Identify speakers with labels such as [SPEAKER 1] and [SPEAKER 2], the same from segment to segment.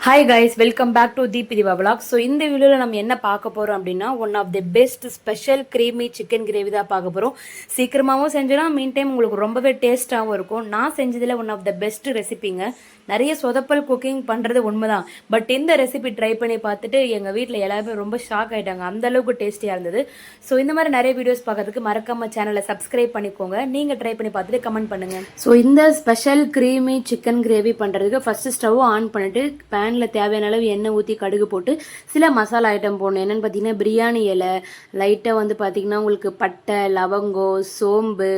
[SPEAKER 1] Hi guys, welcome back to Deepi Diva vlog. So இந்த வீடியோவில் நம்ம என்ன பார்க்க போகிறோம் அப்படின்னா, one of the best special creamy chicken gravy தான் பார்க்க போகிறோம். சீக்கிரமாகவும் செஞ்சிடும், மீன் டைம் உங்களுக்கு ரொம்பவே டேஸ்ட்டாகவும் இருக்கும். நான் செஞ்சதில் ஒன் ஆஃப் த பெஸ்ட் ரெசிபிங்க. நிறைய சொதப்பல் குக்கிங் பண்ணுறது உண்மைதான், பட் இந்த ரெசிபி ட்ரை பண்ணி பார்த்துட்டு எங்கள் வீட்டில் எல்லாருமே ரொம்ப ஷாக் ஆகிட்டாங்க. அந்த அளவுக்கு டேஸ்டியாக இருந்தது. ஸோ இந்த மாதிரி நிறைய வீடியோஸ் பார்க்கறதுக்கு மறக்காம சேனலை சப்ஸ்கிரைப் பண்ணிக்கோங்க. நீங்கள் ட்ரை பண்ணி பார்த்துட்டு கமெண்ட் பண்ணுங்கள். ஸோ இந்த ஸ்பெஷல் க்ரீமி சிக்கன் கிரேவி பண்ணுறதுக்கு ஃபஸ்ட்டு ஸ்டவ் ஆன் பண்ணிட்டு பேனில் தேவையான அளவு எண்ணெய் ஊற்றி கடுகு போட்டு சில மசாலா ஐட்டம் போடணும். என்னென்னு பார்த்தீங்கன்னா, பிரியாணி இலை, லைட்டாக வந்து பார்த்தீங்கன்னா உங்களுக்கு பட்டை, லவங்கம், சோம்பு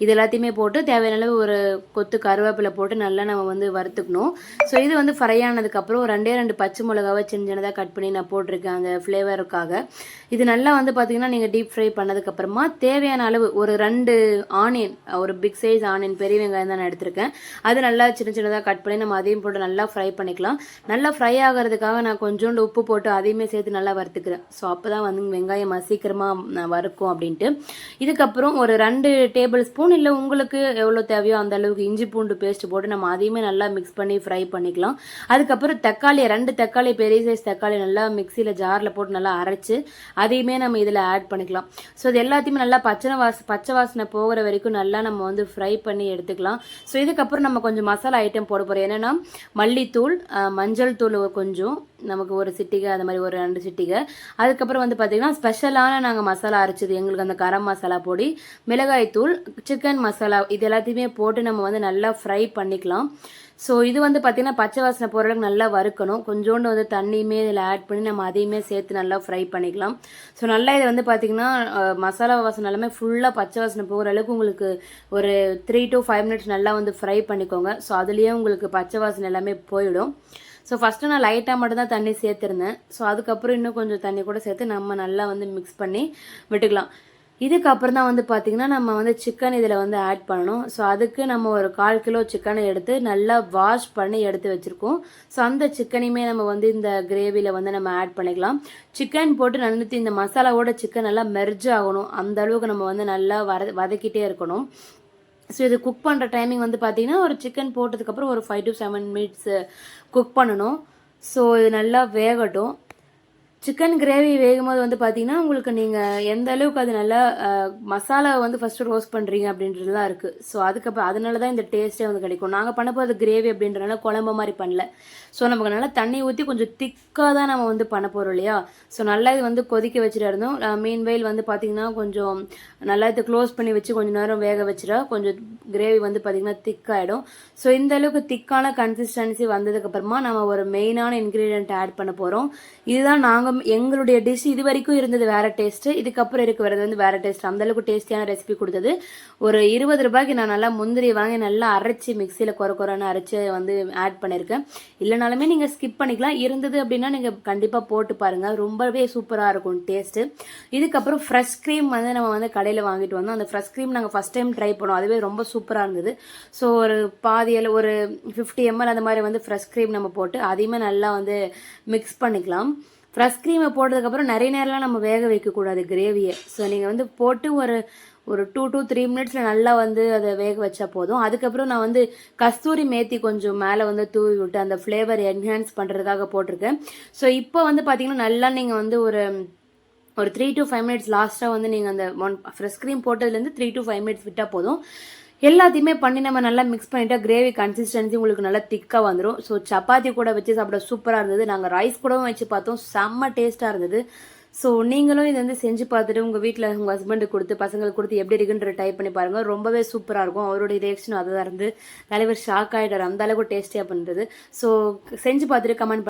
[SPEAKER 1] இது எல்லாத்தையுமே போட்டு தேவையான அளவு ஒரு கொத்து கருவேப்பிலை போட்டு நல்லா நம்ம வந்து வறுத்துக்கணும். ஸோ இது வந்து ஃப்ரை ஆனதுக்கப்புறம் ரெண்டு பச்சை மிளகாவை சின்னதாக கட் பண்ணி நான் போட்டிருக்கேன் அந்த ஃப்ளேவருக்காக. இது நல்லா வந்து பார்த்தீங்கன்னா நீங்கள் டீப் ஃப்ரை பண்ணதுக்கப்புறமா தேவையான அளவு ஒரு 2 ஆனியன், ஒரு பிக் சைஸ் ஆனியன், பெரிய வெங்காயம் தான் நான் எடுத்திருக்கேன். அது நல்லா சின்னதாக கட் பண்ணி நம்ம அதையும் போட்டு நல்லா ஃப்ரை பண்ணிக்கலாம். நல்லா ஃப்ரை ஆகிறதுக்காக நான் கொஞ்சோண்டு உப்பு போட்டு அதையுமே சேர்த்து நல்லா வறுத்துக்கிறேன். ஸோ அப்போ தான் வந்து வெங்காயம் சீக்கிரமாக வறுக்கும் அப்படின்ட்டு. இதுக்கப்புறம் ஒரு 2 டேபிள் ஸ்பூன் இல்லை உங்களுக்கு எவ்வளோ தேவையோ அந்த அளவுக்கு இஞ்சி பூண்டு பேஸ்ட் போட்டு நம்ம அதையுமே நல்லா மிக்ஸ் பண்ணி ஃப்ரை பண்ணிக்கலாம். அதுக்கப்புறம் தக்காளி, 2 தக்காளி, பெரிய சைஸ் தக்காளி நல்லா மிக்சியில் ஜாரில் போட்டு நல்லா அரைச்சி அதையுமே நம்ம இதில் ஆட் பண்ணிக்கலாம். ஸோ இது எல்லாத்தையுமே நல்லா பச்சை வாசனை போகிற வரைக்கும் நல்லா நம்ம வந்து ஃப்ரை பண்ணி எடுத்துக்கலாம். ஸோ இதுக்கப்புறம் நம்ம கொஞ்சம் மசாலா ஐட்டம் போட போகிறோம். என்னென்னா மல்லித்தூள், மஞ்சள் தூள் கொஞ்சம், நமக்கு ஒரு சிட்டிகை, அந்த மாதிரி ஒரு 2 சிட்டிகை. அதுக்கப்புறம் வந்து பார்த்தீங்கன்னா ஸ்பெஷலான நாங்கள் மசாலா அரைச்சது எங்களுக்கு அந்த கரம் மசாலா பொடி, மிளகாய் தூள், சிக்கன் மசாலா இது எல்லாத்தையுமே போட்டு நம்ம வந்து நல்லா ஃப்ரை பண்ணிக்கலாம். ஸோ இது வந்து பார்த்தீங்கன்னா பச்சை வாசனை போகிற அளவுக்கு நல்லா வறுக்கணும். கொஞ்சோண்டு வந்து தண்ணியுமே இதில் ஆட் பண்ணி நம்ம அதையுமே சேர்த்து நல்லா ஃப்ரை பண்ணிக்கலாம். ஸோ நல்லா இதை வந்து பார்த்தீங்கன்னா மசாலா வாசனை எல்லாமே ஃபுல்லாக பச்சை வாசனை போகிற அளவுக்கு உங்களுக்கு ஒரு 3 to 5 மினிட்ஸ் நல்லா வந்து ஃப்ரை பண்ணிக்கோங்க. ஸோ அதுலேயே உங்களுக்கு பச்சை வாசனை எல்லாமே போயிடும். ஸோ ஃபஸ்ட்டு நான் லைட்டாக மட்டும்தான் தண்ணி சேர்த்துருந்தேன். ஸோ அதுக்கப்புறம் இன்னும் கொஞ்சம் தண்ணி கூட சேர்த்து நம்ம நல்லா வந்து மிக்ஸ் பண்ணி விட்டுக்கலாம். இதுக்கப்புறம் தான் வந்து பார்த்திங்கன்னா நம்ம வந்து சிக்கன் இதில் வந்து ஆட் பண்ணணும். ஸோ அதுக்கு நம்ம ஒரு 1/4 கிலோ சிக்கனை எடுத்து நல்லா வாஷ் பண்ணி எடுத்து வச்சுருக்கோம். ஸோ அந்த சிக்கனையுமே நம்ம வந்து இந்த கிரேவியில் வந்து நம்ம ஆட் பண்ணிக்கலாம். சிக்கன் போட்டு நல்லா இந்த மசாலாவோட சிக்கன் நல்லா மெர்ஜ் ஆகணும். அந்த அளவுக்கு நம்ம வந்து நல்லா வதக்கிட்டே இருக்கணும். ஸோ இது குக் பண்ணுற டைமிங் வந்து பார்த்தீங்கன்னா ஒரு சிக்கன் போட்டதுக்கப்புறம் ஒரு 5 to 7 மினிட்ஸ் குக் பண்ணணும். ஸோ இது நல்லா வேகட்டும். சிக்கன் கிரேவி வேகும்போது வந்து பார்த்தீங்கன்னா உங்களுக்கு நீங்கள் எந்த அளவுக்கு அது நல்லா மசாலாவை வந்து ஃபஸ்ட்டு ரோஸ்ட் பண்ணுறீங்க அப்படின்றது தான் இருக்குது. ஸோ அதுக்கப்புறம் அதனால தான் இந்த டேஸ்ட்டே வந்து கிடைக்கும். நாங்கள் பண்ண போகிறது கிரேவி அப்படின்றனால குழம்பு மாதிரி பண்ணல. ஸோ நமக்கு நல்லா தண்ணி ஊற்றி கொஞ்சம் திக்காக தான் நம்ம வந்து பண்ண போகிறோம் இல்லையா. ஸோ நல்லா இது வந்து கொதிக்க வச்சுட்டு இருந்தோம். மீன்வெயில் வந்து பார்த்தீங்கன்னா கொஞ்சம் நல்லா இதை க்ளோஸ் பண்ணி வச்சு கொஞ்சம் நேரம் வேக வச்சுட்டா கொஞ்சம் கிரேவி வந்து பார்த்தீங்கன்னா திக்காகிடும். ஸோ இந்த அளவுக்கு திக்கான கன்சிஸ்டன்சி வந்ததுக்கப்புறமா நம்ம ஒரு மெயினான இன்க்ரீடியன்ட் ஆட் பண்ண போகிறோம். இதுதான் எங்களுடைய டிஷ் இது வரைக்கும் இருந்தது வேற டேஸ்ட், இதுக்கப்புறம் இருக்க வரது வந்து வேற டேஸ்ட். அந்த அளவுக்கு டேஸ்டியான ரெசிபி கொடுத்தது. ஒரு 20 ரூபாய்க்கு நான் நல்லா முந்திரி வாங்கி நல்லா அரைச்சி மிக்சியில் குறைன்னு அரைச்சி வந்து ஆட் பண்ணியிருக்கேன். இல்லைனாலுமே நீங்கள் ஸ்கிப் பண்ணிக்கலாம். இருந்தது அப்படின்னா நீங்கள் கண்டிப்பாக போட்டு பாருங்க, ரொம்பவே சூப்பராக இருக்கும் டேஸ்ட்டு. இதுக்கப்புறம் ஃப்ரெஷ் க்ரீம் வந்து நம்ம வந்து கடையில் வாங்கிட்டு வந்தோம். அந்த ஃப்ரெஷ் க்ரீம் நாங்கள் ஃபஸ்ட் டைம் ட்ரை பண்ணோம். அதுவே ரொம்ப சூப்பராக இருந்தது. ஸோ ஒரு பாதியில் ஒரு 50 ml அந்த மாதிரி வந்து ஃப்ரெஷ் க்ரீம் நம்ம போட்டு அதையுமே நல்லா வந்து மிக்ஸ் பண்ணிக்கலாம். ஃப்ரெஷ் க்ரீமை போட்டதுக்கப்புறம் நிறைய நேரம்லாம் நம்ம வேக வைக்கக்கூடாது கிரேவியை. ஸோ நீங்கள் வந்து போட்டு ஒரு 2 to 3 மினிட்ஸில் நல்லா வந்து அதை வேக வச்சா போதும். அதுக்கப்புறம் நான் வந்து கஸ்தூரி மேத்தி கொஞ்சம் மேலே வந்து தூவி விட்டு அந்த ஃப்ளேவர் என்ஹான்ஸ் பண்ணுறதுக்காக போட்டிருக்கேன். ஸோ இப்போ வந்து பார்த்தீங்கன்னா நல்லா நீங்கள் வந்து ஒரு 3 to 5 மினிட்ஸ் லாஸ்ட்டாக வந்து நீங்கள் அந்த ஃப்ரெஷ் க்ரீம் போட்டதுலேருந்து 3 to 5 மினிட்ஸ் விட்டால் போதும். எல்லாத்தையுமே பண்ணி நம்ம நல்லா மிக்ஸ் பண்ணிட்டா கிரேவி கன்சிஸ்டன்சி உங்களுக்கு நல்லா திக்காக வந்துடும். ஸோ சப்பாத்தி கூட வச்சு சாப்பிட சூப்பராக இருந்தது. நாங்கள் ரைஸ் கூடவும் வச்சு பார்த்தோம், செம்ம டேஸ்ட்டாக இருந்தது. ஸோ நீங்களும் இதை வந்து செஞ்சு பார்த்துட்டு உங்கள் வீட்டில் உங்கள் ஹஸ்பண்டுக்கு கொடுத்து பசங்களுக்கு கொடுத்து எப்படி இருக்குன்ற டைப் பண்ணி பாருங்கள். ரொம்பவே சூப்பராக இருக்கும். அவருடைய ரியாக்ஷனும் அதை தான் இருந்து தலைவர் ஷாக் ஆகிட்டார், அந்த அளவுக்கு டேஸ்டியாக பண்ணுறது. ஸோ செஞ்சு பார்த்துட்டு கமெண்ட்